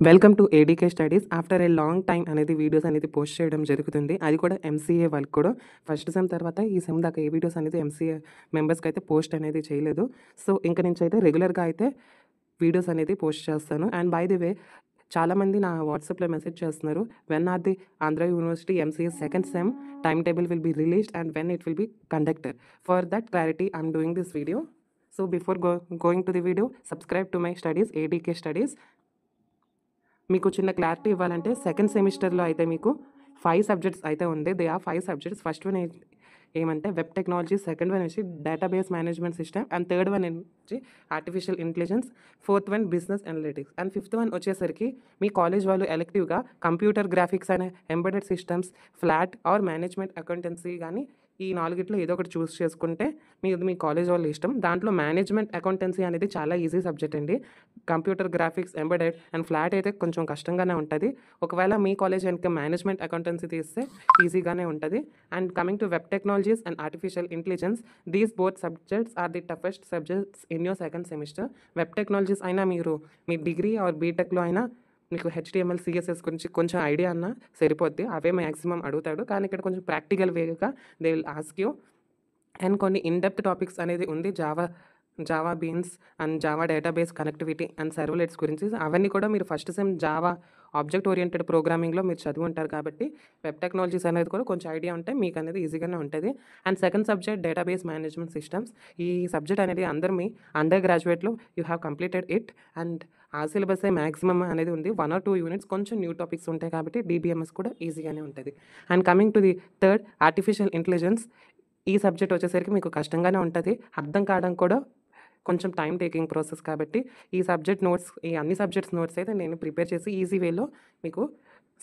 Welcome to ADK studies. After a long time అనేది videos అనేది post చేయడం జరుగుతుంది. అది కూడా ఎంసీఏ వాళ్ళకి కూడా ఫస్ట్ సెమ్ తర్వాత ఈ సెమ్ దాకా ఏ వీడియోస్ అనేది ఎంసీఏ మెంబర్స్కి అయితే పోస్ట్ అనేది చేయలేదు. సో ఇంక నుంచి అయితే రెగ్యులర్గా అయితే వీడియోస్ అనేది పోస్ట్ చేస్తాను. అండ్ బై ది వే చాలామంది నా వాట్సాప్లో మెసేజ్ చేస్తున్నారు, when are the Andhra university MCA second sem time table will be released and when it will be conducted. For that clarity I'm doing this video. So before going to the video, subscribe to my studies ADK studies. మీకు చిన్న clarity ఇవ్వాలంటే second సెమిస్టర్లో అయితే మీకు 5 subjects అయితే ఉంది. They are 5 subjects. First one ఏమంటే web technology, second one వచ్చి database management system, and third one వచ్చి artificial intelligence, fourth one business analytics, and fifth one వచ్చేసరికి మీ కాలేజ్ వాళ్ళు ఎలెక్టివ్గా కంప్యూటర్ గ్రాఫిక్స్ అనే ఎంబెడెడ్ సిస్టమ్స్, ఫ్లాట్ ఆర్ మేనేజ్మెంట్ అకౌంటెన్సీ కానీ ఈ నాలుగిట్లో ఏదో ఒకటి చూస్ చేసుకుంటే మీ కాలేజ్ వాళ్ళు ఇష్టం. దాంట్లో మేనేజ్మెంట్ అకౌంటెన్సీ అనేది చాలా ఈజీ సబ్జెక్ట్ అండి. Computer graphics, embedded and FLAT అయితే కొంచెం కష్టంగానే ఉంటుంది. ఒకవేళ మీ కాలేజ్ కనుక మేనేజ్మెంట్ అకౌంటెన్సీ తీస్తే ఈజీగానే ఉంటుంది. And coming to web technologies and artificial intelligence, these both subjects are the toughest subjects in your second semester. Web technologies అయినా మీరు మీ డిగ్రీ ఆర్ బీటెక్లో అయినా మీకు హెచ్టిఎంఎల్, సిఎస్ఎస్ గురించి కొంచెం ఐడియా అన్నా సరిపోద్ది. అవే మ్యాక్సిమం అడుగుతాడు, కానీ ఇక్కడ కొంచెం ప్రాక్టికల్ వేగా they will ask you. And కొన్ని ఇన్డెప్త్ టాపిక్స్ అనేది ఉంది, Java beans and Java database connectivity and servlets గురించి. అవన్నీ కూడా మీరు first sem Java object oriented ప్రోగ్రామింగ్లో మీరు చదివి ఉంటారు కాబట్టి వెబ్ టెక్నాలజీస్ అనేది కూడా కొంచెం ఐడియా ఉంటే మీకు అనేది ఈజీగానే ఉంటుంది. And second subject database management systems. ఈ సబ్జెక్ట్ అనేది అందరు మీ అండర్ గ్రాడ్యుయేట్లో you have completed it. And ఆ సిలబస్ మ్యాక్సిమం అనేది ఉంది. 1 or 2 యూనిట్స్ కొంచెం న్యూ టాపిక్స్ ఉంటాయి కాబట్టి డీబీఎంఎస్ కూడా ఈజీగానే ఉంటుంది. And coming to the third, artificial intelligence. ఈ సబ్జెక్ట్ వచ్చేసరికి మీకు కష్టంగానే ఉంటుంది, అర్థం కావడం కూడా కొంచెం టైం టేకింగ్ ప్రాసెస్ కాబట్టి ఈ అన్ని సబ్జెక్ట్స్ నోట్స్ అయితే నేను ప్రిపేర్ చేసి ఈజీ వేలో మీకు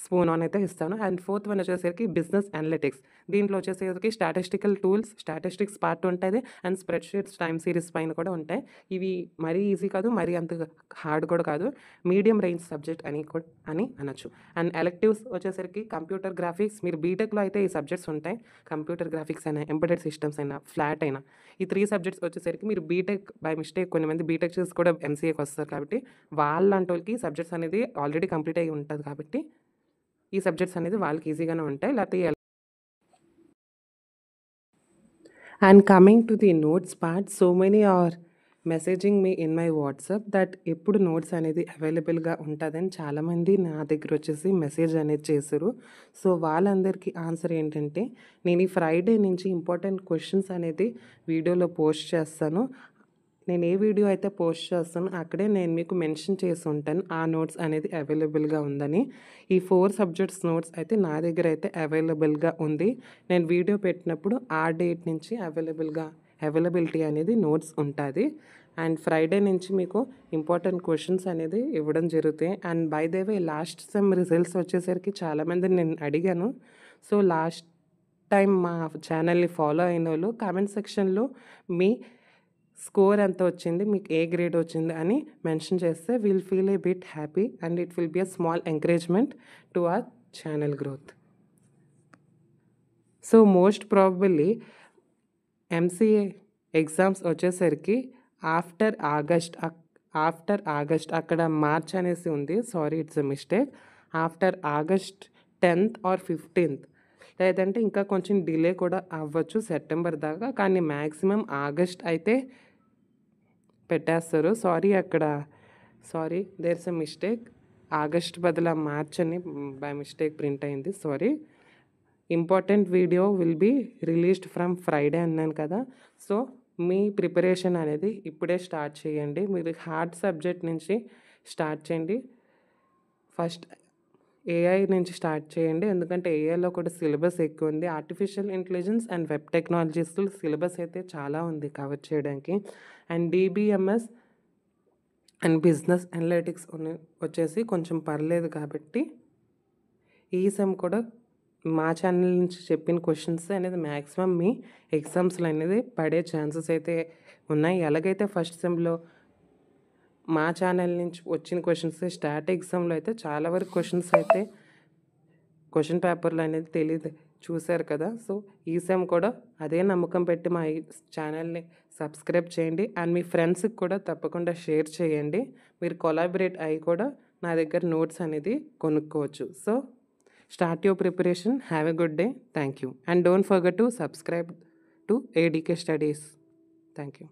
స్పూన్ ఆన్ అయితే ఇస్తాను. అండ్ ఫోర్త్ వన్ వచ్చేసరికి బిజినెస్ అనలిటిక్స్. దీంట్లో వచ్చేసరికి స్టాటిస్టికల్ టూల్స్, స్టాటిస్టిక్స్ పార్ట్ ఉంటుంది, అండ్ స్ప్రెడ్షీట్స్, టైమ్ సిరీస్ పైన కూడా ఉంటాయి. ఇవి మరీ ఈజీ కాదు, మరీ అంత హార్డ్ కూడా కాదు, మీడియం రేంజ్ సబ్జెక్ట్ అని అనొచ్చు. అండ్ ఎలెక్టివ్స్ వచ్చేసరికి కంప్యూటర్ గ్రాఫిక్స్. మీరు బీటెక్లో అయితే ఈ సబ్జెక్ట్స్ ఉంటాయి, కంప్యూటర్ గ్రాఫిక్స్ అయినా, ఎంబెడెడ్ సిస్టమ్స్ అయినా, ఫ్లాట్ అయినా. ఈ 3 సబ్జెక్ట్స్ వచ్చేసరికి మీరు బీటెక్ బై మిస్టేక్ కొన్ని మంది బీటెక్ చేసి కూడా ఎంసీఏకి వస్తారు కాబట్టి వాళ్ళంటి వాళ్ళకి సబ్జెక్ట్స్ అనేది ఆల్రెడీ కంప్లీట్ అయ్యి ఉంటుంది కాబట్టి ఈ సబ్జెక్ట్స్ అనేది వాళ్ళకి ఈజీగానే ఉంటాయి. లేకపోతే and coming to the notes part, so many are messaging me in my WhatsApp that ఎప్పుడు నోట్స్ అనేది అవైలబుల్గా ఉంటుందని చాలామంది నా దగ్గర వచ్చేసి మెసేజ్ అనేది చేశారు. సో వాళ్ళందరికీ ఆన్సర్ ఏంటంటే, నేను ఈ ఫ్రైడే నుంచి ఇంపార్టెంట్ క్వశ్చన్స్ అనేది వీడియోలో పోస్ట్ చేస్తాను. నేను ఏ వీడియో అయితే పోస్ట్ చేస్తానో అక్కడే నేను మీకు మెన్షన్ చేసి ఉంటాను ఆ నోట్స్ అనేది అవైలబుల్గా ఉందని. ఈ 4 సబ్జెక్ట్స్ నోట్స్ అయితే నా దగ్గర అయితే అవైలబుల్గా ఉంది. నేను వీడియో పెట్టినప్పుడు ఆ డేట్ నుంచి అవైలబిలిటీ అనేది నోట్స్ ఉంటుంది. అండ్ ఫ్రైడే నుంచి మీకు ఇంపార్టెంట్ క్వశ్చన్స్ అనేది ఇవ్వడం జరుగుతాయి. And by the way last sem results వచ్చేసరికి చాలామంది నేను అడిగాను. సో లాస్ట్ టైం మా ఛానల్ని ఫాలో అయిన వాళ్ళు కామెంట్ సెక్షన్లో మీ స్కోర్ ఎంత వచ్చింది, మీకు ఏ గ్రేడ్ వచ్చింది అని మెన్షన్ చేస్తే will feel A bit happy and it will be a small encouragement to our channel growth. So most probably MCA exams వచ్చేసరికి ఆఫ్టర్ ఆగస్ట్, అక్కడ మార్చ్ అనేసి ఉంది, sorry it's a mistake. After August 10th or 15th, లేదంటే ఇంకా కొంచెం delay కూడా అవ్వచ్చు September దాకా, కానీ మ్యాక్సిమం ఆగస్ట్ అయితే పెట్టేస్తారు. Sorry there is a mistake. August బదులు మార్చ్ అని బై మిస్టేక్ ప్రింట్ అయింది, sorry. Important video will be released from Friday అన్నాను కదా. సో మీ ప్రిపరేషన్ అనేది ఇప్పుడే స్టార్ట్ చేయండి. మీరు హార్డ్ సబ్జెక్ట్ నుంచి స్టార్ట్ చేయండి. ఫస్ట్ ఏఐ నుంచి స్టార్ట్ చేయండి, ఎందుకంటే ఏఐలో కూడా సిలబస్ ఎక్కువ ఉంది. ఆర్టిఫిషియల్ ఇంటెలిజెన్స్ అండ్ వెబ్ టెక్నాలజీస్లో సిలబస్ అయితే చాలా ఉంది కవర్ చేయడానికి. And DBMS and business analytics వచ్చేసి కొంచెం పర్లేదు కాబట్టి ఈ సెమ్ కూడా మా ఛానల్ నుంచి చెప్పిన క్వశ్చన్స్ అనేది మ్యాక్సిమం మీ ఎగ్జామ్స్లో అనేది పడే ఛాన్సెస్ అయితే ఉన్నాయి. ఎలాగైతే ఫస్ట్ సెమ్లో మా ఛానల్ నుంచి వచ్చిన క్వశ్చన్స్ స్టార్ట్ ఎగ్జామ్లో అయితే చాలా వరకు క్వశ్చన్ పేపర్లు అనేది తెలియదు చూశారు కదా. సో ఈ సెమ్ కూడా అదే నమ్మకం పెట్టి మా ఈ ఛానల్ని సబ్స్క్రైబ్ చేయండి. అండ్ మీ ఫ్రెండ్స్కి కూడా తప్పకుండా షేర్ చేయండి. మీరు కొలాబరేట్ అయ్యి కూడా నా దగ్గర నోట్స్ అనేది కొనుక్కోవచ్చు. So start your preparation. Have a good day. Thank you. And don't forget to subscribe to ADK studies. Thank you.